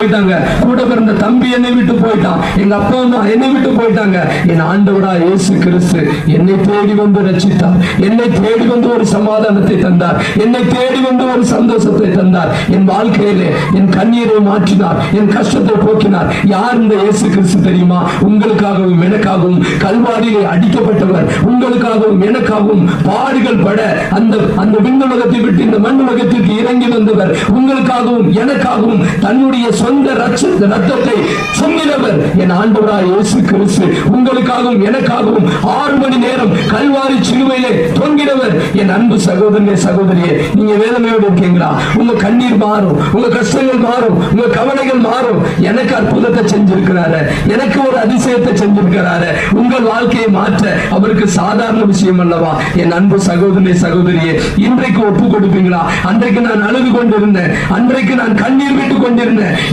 கூட பிறந்த தம்பி என்னை விட்டு போயிட்டான், எங்க அப்பா அம்மா என்னை விட்டு போயிட்டாங்க. என் ஆண்டவரா இயேசு கிறிஸ்து என்னை தேடி வந்து ரட்சித்தார், என்னை தேடி வந்து ஒரு சமாதானத்தை தந்தார், என்னை தேடி வந்து ஒரு சந்தோஷத்தை தந்தார். என் வாழ்க்கையிலே என் கண்ணீரை மாற்றினார், என் கஷ்டத்தை போக்கினார். யார் இந்த இயேசு கிறிஸ்து தெரியுமா? உங்களுக்காகவும் எனக்காகவும் கல்வாரியிலே அடிக்கப்பட்டவர், உங்களுக்காகவும் எனக்காகவும் பாடுகள் பட அந்த விண்ணுலகத்தை விட்டு இந்த மண்ணுலகத்திற்கு இறங்கி வந்தவர், உங்களுக்காகவும் எனக்காகவும் தன்னுடைய சொந்த ரத்தத்தை சொந்தினவர் என் ஆண்டவராய் இயேசு கிறிஸ்து. உங்களுக்காகவும் எனக்காகவும் 6 மணி நேரம் கல்வாரி சிலுவையிலே தொங்கினவர். என் அன்பு சகோதரனே சகோதரியே, நீங்க வேதனையோடு இருக்கீங்களா? உங்க கண்ணீர் மாறும், உங்க கஷ்டங்கள் மாறும், உங்க கவலைகள் மாறும். எனக்கு அற்புதத்தை செஞ்சிருக்கிறாரு, எனக்கு ஒரு அதிசயத்தை செஞ்சிருக்கிறாரு. உங்கள் வாழ்க்கையை மாற்ற அவருக்கு சாதாரண விஷயம் அல்லவா? என் அன்பு சகோதரனே சகோதரியே, இன்றைக்கு ஒப்பு கொடுப்பீங்களா? அன்றைக்கு நான் அழுது கொண்டிருந்தேன், அன்றைக்கு நான் கண்ணீர் விட்டு கொண்டிருந்தேன்.